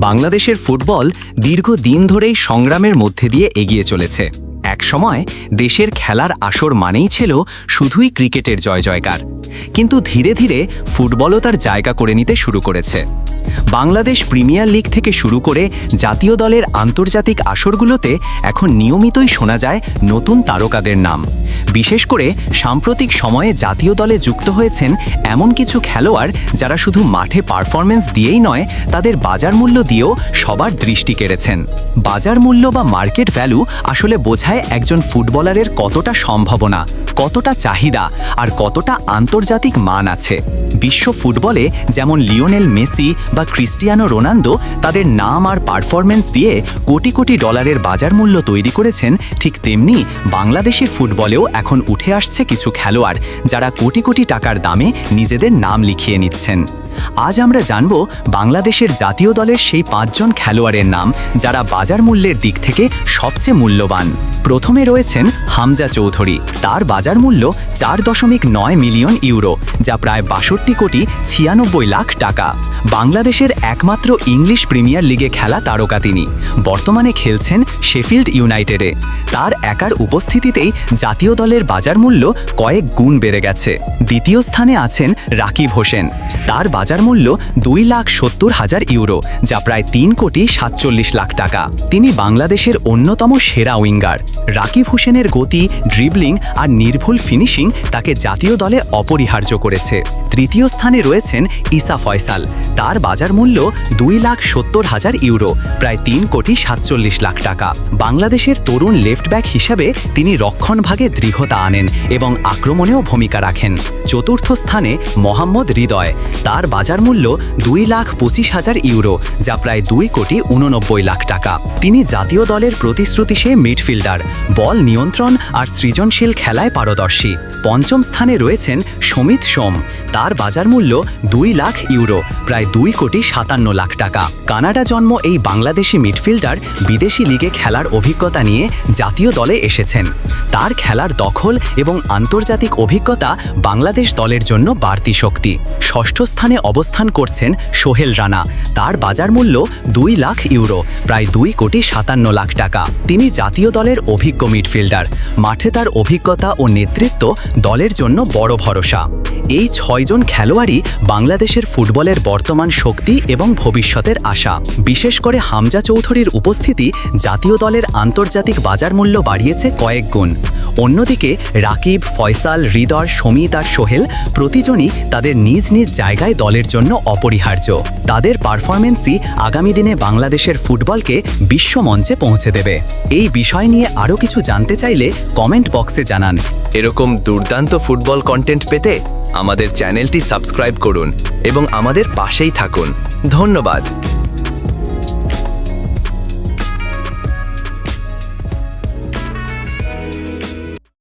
বাংলাদেশের ফুটবল দীর্ঘদিন ধরেই সংগ্রামের মধ্যে দিয়ে এগিয়ে চলেছে। একসময় দেশের খেলার আসর মানেই ছিল শুধুই ক্রিকেটের জয় জয়কার, কিন্তু ধীরে ধীরে ফুটবলও তার জায়গা করে নিতে শুরু করেছে। বাংলাদেশ প্রিমিয়ার লিগ থেকে শুরু করে জাতীয় দলের আন্তর্জাতিক আসরগুলোতে এখন নিয়মিতই শোনা যায় নতুন তারকাদের নাম। বিশেষ করে সাম্প্রতিক সময়ে জাতীয় দলে যুক্ত হয়েছেন এমন কিছু খেলোয়াড় যারা শুধু মাঠে পারফরমেন্স দিয়েই নয়, তাদের বাজার মূল্য দিয়েও সবার দৃষ্টি কেড়েছেন। বাজার মূল্য বা মার্কেট ভ্যালু আসলে বোঝায় একজন ফুটবলারের কতটা সম্ভাবনা, কতটা চাহিদা আর কতটা আন্তর্জাতিক মান আছে। বিশ্ব ফুটবলে যেমন লিওনেল মেসি বা ক্রিস্টিয়ানো রোনালদো তাদের নাম আর পারফরমেন্স দিয়ে কোটি কোটি ডলারের বাজার মূল্য তৈরি করেছেন, ঠিক তেমনি বাংলাদেশের ফুটবলেও এখন উঠে আসছে কিছু খেলোয়াড় যারা কোটি কোটি টাকার দামে নিজেদের নাম লিখিয়ে নিচ্ছেন। আজ আমরা জানব বাংলাদেশের জাতীয় দলের সেই 5 জন খেলোয়াড়ের নাম যারা বাজার মূল্যের দিক থেকে সবচেয়ে মূল্যবান। প্রথমে রয়েছেন হামজা চৌধুরী। তার বাজার মূল্য 4.9 মিলিয়ন ইউরো, যা প্রায় 62 কোটি 96 লাখ টাকা। বাংলাদেশের একমাত্র ইংলিশ প্রিমিয়ার লিগে খেলা তারকা তিনি। বর্তমানে খেলছেন শেফিল্ড ইউনাইটেডে। তার একার উপস্থিতিতেই জাতীয় দলের বাজার মূল্য কয়েক গুণ বেড়ে গেছে। দ্বিতীয় স্থানে আছেন রাকিব হোসেন। তার বাজার মূল্য 2,70,000 ইউরো, যা প্রায় 3 কোটি 47 লাখ টাকা। তিনি বাংলাদেশের অন্যতম সেরা উইঙ্গার। রাকিব হোসেনের গতি, ড্রিবলিং আর নির্ভুল ফিনিশিং তাকে জাতীয় দলে অপরিহার্য করেছে। তৃতীয় স্থানে রয়েছেন ইসা ফয়সাল। তার বাজার মূল্য 2,70,000 ইউরো, প্রায় 3 কোটি 47 লাখ টাকা। বাংলাদেশের তরুণ লেফট ব্যাক হিসাবে তিনি রক্ষণভাগে দৃঢ়তা আনেন এবং আক্রমণেও ভূমিকা রাখেন। চতুর্থ স্থানে মোহাম্মদ হৃদয়। তার বাজার মূল্য 2,25,000 ইউরো, যা প্রায় 2 কোটি 89 লাখ টাকা। তিনি জাতীয় দলের প্রতিশ্রুতিশীল মিডফিল্ডার, বল নিয়ন্ত্রণ আর সৃজনশীল খেলায় পারদর্শী। পঞ্চম স্থানে রয়েছেন সমিত সোম। তার বাজার মূল্য 2 লাখ ইউরো, প্রায় 2 কোটি 57 লাখ টাকা। কানাডা জন্ম এই বাংলাদেশি মিডফিল্ডার বিদেশি লিগে খেলার অভিজ্ঞতা নিয়ে জাতীয় দলে এসেছেন। তার খেলার দখল এবং আন্তর্জাতিক অভিজ্ঞতা বাংলাদেশ দলের জন্য বাড়তি শক্তি। ষষ্ঠ স্থানে অবস্থান করছেন সোহেল রানা। তার বাজার মূল্য 2 লাখ ইউরো, প্রায় 2 কোটি 57 লাখ টাকা। তিনি জাতীয় দলের অভিজ্ঞ মিডফিল্ডার। মাঠে তার অভিজ্ঞতা ও নেতৃত্ব দলের জন্য বড় ভরসা। এই 6 জন খেলোয়াড়ই বাংলাদেশের ফুটবলের বর্তমান শক্তি এবং ভবিষ্যতের আশা। বিশেষ করে হামজা চৌধুরীর উপস্থিতি জাতীয় দলের আন্তর্জাতিক বাজার মূল্য বাড়িয়েছে কয়েক গুণ। অন্যদিকে রাকিব, ফয়সাল, হৃদয়, সমিত আর সোহেল প্রতিজনই তাদের নিজ নিজ জায়গায় দলের জন্য অপরিহার্য। তাদের পারফরমেন্সই আগামী দিনে বাংলাদেশের ফুটবলকে বিশ্ব মঞ্চে পৌঁছে দেবে। এই বিষয় নিয়ে আরও কিছু জানতে চাইলে কমেন্ট বক্সে জানান। এরকম দুর্দান্ত ফুটবল কন্টেন্ট পেতে আমাদের চ্যানেলটি সাবস্ক্রাইব করুন এবং আমাদের পাশেই থাকুন। ধন্যবাদ।